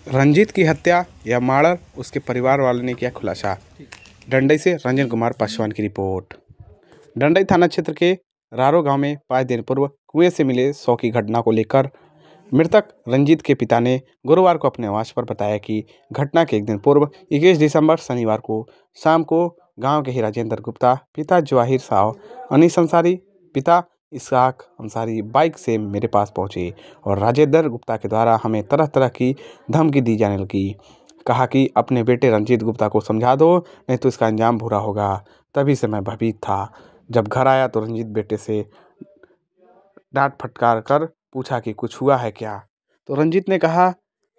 रंजीत की हत्या या मर्डर, उसके परिवार वालों ने किया खुलासा। डंडई से रंजन कुमार पासवान की रिपोर्ट। डंडई थाना क्षेत्र के रारो गांव में 5 दिन पूर्व कुएं से मिले 100 की घटना को लेकर मृतक रंजीत के पिता ने गुरुवार को अपने आवास पर बताया कि घटना के एक दिन पूर्व 21 दिसंबर शनिवार को शाम को गांव के ही राजेंद्र गुप्ता, पिता जवाहिर साहब, अनीस अंसारी, पिता इसहाक अंसारी बाइक से मेरे पास पहुंचे और राजेंद्र गुप्ता के द्वारा हमें तरह तरह की धमकी दी जाने लगी। कहा कि अपने बेटे रंजीत गुप्ता को समझा दो, नहीं तो इसका अंजाम बुरा होगा। तभी से मैं भयभीत था। जब घर आया तो रंजीत बेटे से डांट फटकार कर पूछा कि कुछ हुआ है क्या। तो रंजीत ने कहा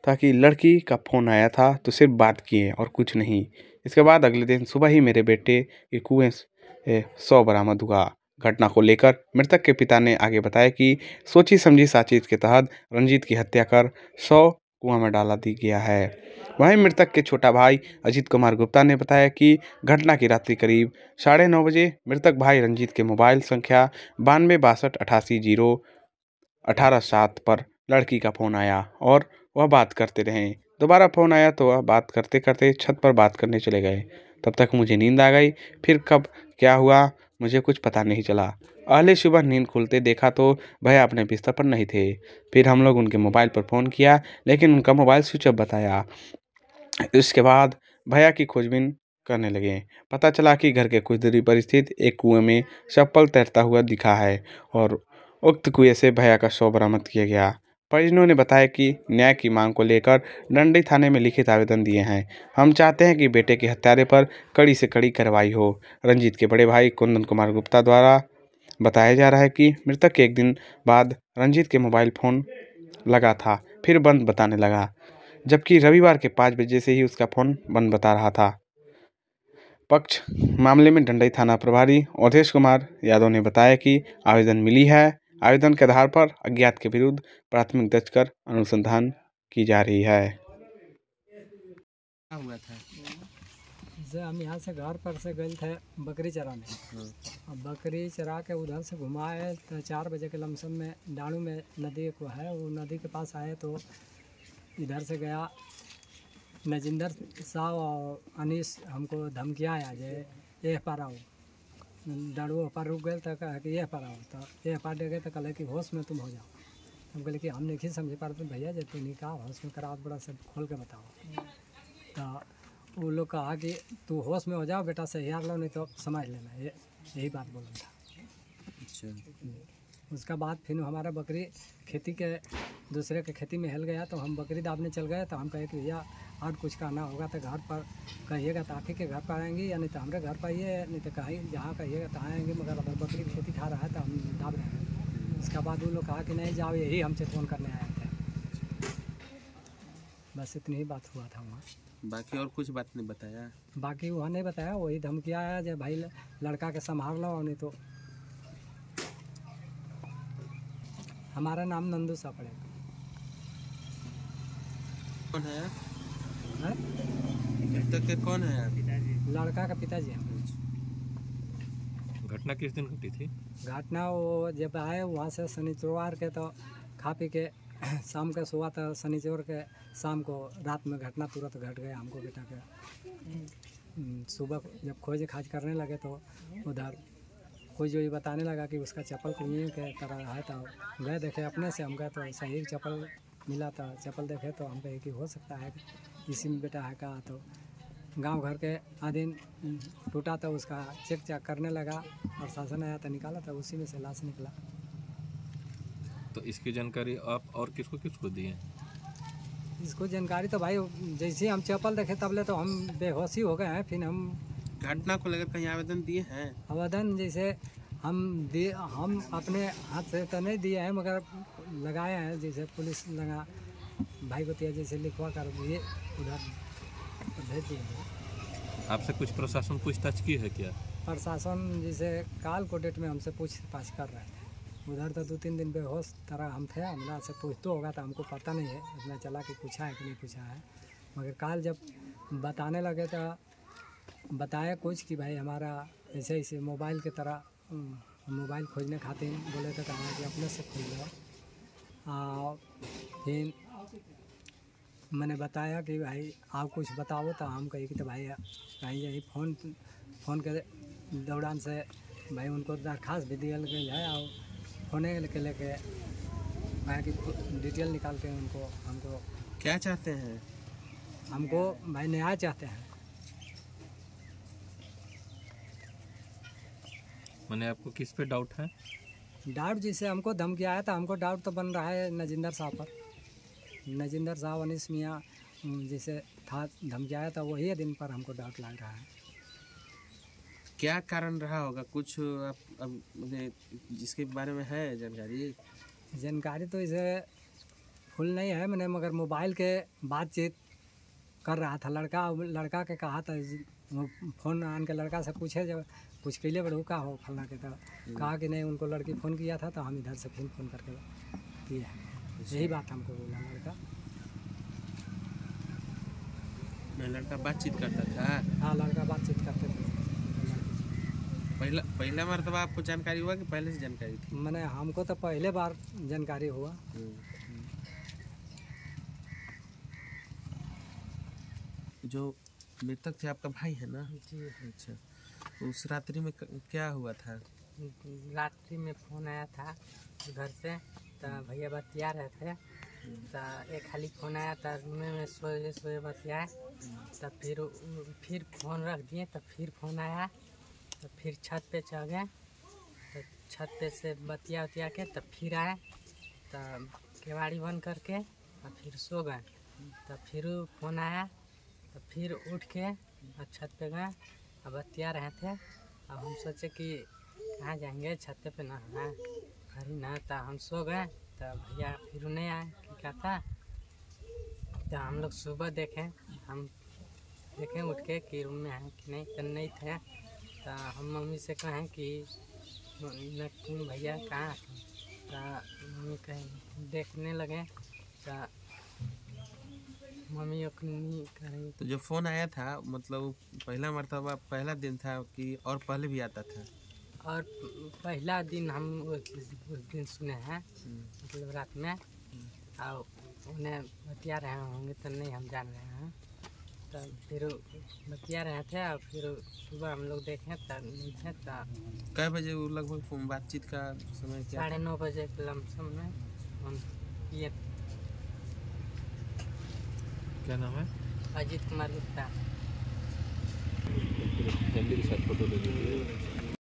था कि लड़की का फ़ोन आया था तो सिर्फ बात किए और कुछ नहीं। इसके बाद अगले दिन सुबह ही मेरे बेटे के कुएं से 100 बरामद हुआ। घटना को लेकर मृतक के पिता ने आगे बताया कि सोची समझी साजिश के तहत रंजीत की हत्या कर 100 कुआं में डाला दी गया है। वहीं मृतक के छोटा भाई अजीत कुमार गुप्ता ने बताया कि घटना की रात्रि करीब 9:30 बजे मृतक भाई रंजीत के मोबाइल संख्या 9262880187 पर लड़की का फ़ोन आया और वह बात करते रहे। दोबारा फ़ोन आया तो वह बात करते करते छत पर बात करने चले गए। तब तक मुझे नींद आ गई। फिर कब क्या हुआ मुझे कुछ पता नहीं चला। अगली सुबह नींद खुलते देखा तो भैया अपने बिस्तर पर नहीं थे। फिर हम लोग उनके मोबाइल पर फ़ोन किया लेकिन उनका मोबाइल स्विच ऑफ बताया। इसके बाद भैया की खोजबीन करने लगे। पता चला कि घर के कुछ दूरी पर स्थित एक कुएं में चप्पल तैरता हुआ दिखा है और उक्त कुएं से भैया का शव बरामद किया गया। परिजनों ने बताया कि न्याय की मांग को लेकर डंडई थाने में लिखित आवेदन दिए हैं। हम चाहते हैं कि बेटे के हत्यारे पर कड़ी से कड़ी कार्रवाई हो। रंजीत के बड़े भाई कुंदन कुमार गुप्ता द्वारा बताया जा रहा है कि मृतक के एक दिन बाद रंजीत के मोबाइल फ़ोन लगा था, फिर बंद बताने लगा, जबकि रविवार के 5 बजे से ही उसका फ़ोन बंद बता रहा था। पक्ष मामले में डंडई थाना प्रभारी अवधेश कुमार यादव ने बताया कि आवेदन मिली है। आवेदन के आधार पर अज्ञात के विरुद्ध प्राथमिक दर्ज कर अनुसंधान की जा रही है। क्या हुआ था? जैसे हम यहाँ से घर पर से गए थे बकरी चराने। अब बकरी चरा के उधर से घुमाए तो 4 बजे के लमसम में डाणू में नदी को है, वो नदी के पास आए तो इधर से गया नजिंदर साहब और अनीस हमको धमकिया आया जे ये पार आओ। डाणू पर रुक गए तो कहा कि ये पार आओ, तो ये पार दे गए तो कहे कि होश में तुम हो जाओ। हम कहले कि हम नहीं समझे पार तुम भैया जे तुम कहा होश में करा बड़ा सब खोल के बताओ। तो वो लोग कहा कि तू होश में हो जाओ बेटा, सही हार लो नहीं तो समझ लेना, यही बात बोला था। अच्छा। उसका बाद फिर हमारा बकरी खेती के दूसरे के खेती में हिल गया तो हम बकरी दाबने चल गए। तो हम कहे कि भैया आज कुछ कहना होगा तो घर पर कहिएगा तो आप ही के घर पर आएंगे या नहीं तो हमारे घर पर आइए, नहीं तो कहीं जहाँ कहिएगा तहाँ आएंगे, मगर अगर बकरी खेती खा रहा है तो हम दाब रहे हैं। उसके बाद वो लोग कहा कि नहीं जाओ, यही हमसे फ़ोन करने आए थे। बस इतनी ही बात हुआ था वहाँ। बाकी और कुछ बात नहीं बताया? बाकी वहाँ नहीं बताया, वही धमकिया आया जब भाई लड़का के संभाल लो, नहीं तो हमारा नाम नंदू सा पड़ेगा। कौन है? है? मृतक के कौन है? लड़का का पिताजी हम। घटना किस दिन घटी थी? घटना वो जब आए वहाँ से शनिचरवार के तो खा पी के शाम का सोआ था, शनिचर के शाम को रात में घटना तुरंत घट गया। हमको बेटा के सुबह जब खोज खाज करने लगे तो उधर कोई जो ये बताने लगा कि उसका चप्पल कुएं के तरह है, तो गए देखे अपने से। हम गए तो सही चप्पल मिला था। चप्पल देखे तो हम कहे कि हो सकता है इसी में बेटा है का। तो गांव घर के आदिन टूटा तो उसका चेक चाक करने लगा और शासन आया तो निकाला, तो उसी में से लाश निकला। तो इसकी जानकारी आप और किसको किसको दिए? इसको जानकारी तो भाई जैसे हम चप्पल देखे तबले तो हम बेहोशी हो गए हैं। फिर हम घटना को लेकर कहीं आवेदन दिए हैं? आवेदन जैसे हम अपने हाथ से तो नहीं दिए हैं, मगर लगाए हैं। जैसे पुलिस लगा भाई को दिया, जैसे लिखवा कर दिए उधर भेज दिए हैं। आपसे कुछ प्रशासन पूछताछ की है क्या? प्रशासन जैसे काल को डेट में हमसे पूछताछ कर रहे थे। उधर तो 2-3 दिन बेहोश तरह हम थे। हमरा से पूछ तो होगा तो हमको पता नहीं है, इतना चला कि पूछा है कि नहीं पूछा है। मगर काल जब बताने लगे तो बताया कुछ कि भाई हमारा ऐसे ऐसे मोबाइल के तरह मोबाइल खोजने खातिर बोले थे, कहा कि अपने से खोज लो। फिर मैंने बताया कि भाई आप कुछ बताओ, तो हम कही कि तो भाई कहीं यही फ़ोन के दौरान से भाई उनको दरख्वास्त भी दिया गई है, और फ़ोन के लेके भाई की डिटेल निकाल के उनको हमको क्या चाहते हैं? हमको भाई न्याय चाहते हैं। मैंने आपको किस पे डाउट है? डाउट जिससे हमको धमकी आया था, हमको डाउट तो बन रहा है नजिंदर साहब पर। नजिंदर साहब अनिस मियाँ जिसे था धमकी आया था, वही दिन पर हमको डाउट लग रहा है। क्या कारण रहा होगा? कुछ आप अब मुझे इसके बारे में है जानकारी? जानकारी तो इसे फुल नहीं है मैंने, मगर मोबाइल के बातचीत कर रहा था लड़का के कहा था, वो फ़ोन आन के लड़का से पूछे, जब कुछ कैले बड़ू का हो फलना के, तो कहा कि नहीं उनको लड़की फ़ोन किया था, तो हम इधर से फिर फ़ोन करके किए हैं। यही बात हमको बोला लड़का। लड़का बातचीत करता था? हाँ, लड़का बातचीत करते थे। पहला मरतबा आपको जानकारी हुआ कि पहले से जानकारी थी? मैंने हमको तो पहले बार जानकारी हुआ। जो मृतक थे आपका भाई है ना? जी। अच्छा, उस रात्रि में क्या हुआ था? रात्रि में फ़ोन आया था घर से, तो भैया बतिया रहे थे, तो एक खाली फ़ोन आया था, रूम में सोए बतियाए, तो फिर फ़ोन रख दिए, तो फिर फ़ोन आया, तो फिर छत पे चढ़ गए, तो छत पे से बतिया के तो फिर आए, तो केवाड़ी बंद करके और फिर सो गए। तो फिर फ़ोन आया, तो फिर उठ के और छत पे गए और बतिया रहे थे। अब हम सोचे कि कहाँ जाएंगे, छत पे ना है घर ही ना, तो हम सो गए। तो भैया फिर नहीं आए कि क्या था, तो हम लोग सुबह हम देखें उठ के कि रूम में है कि नहीं, तो नहीं थे। तो हम मम्मी से कहें कि भैया कहाँ थे, तो मम्मी कहें देखने लगे, तो मम्मी अपनी करें। तो जो फ़ोन आया था मतलब पहला मरतबा पहला दिन था कि और पहले भी आता था? और पहला दिन हम उस दिन सुने हैं, मतलब रात में, और उन्हें बतिया रहे होंगे तो नहीं हम जान रहे हैं। तो फिर बतिया रहे थे और फिर सुबह हम लोग देखें तो नहीं थे। तो कै बजे वो लगभग बातचीत का समय क्या? 9:30 बजे के लमसम में हम किए। क्या नाम है? अजीत कुमार गुप्ता। फैमिली के साथ फोटो ले लीजिए।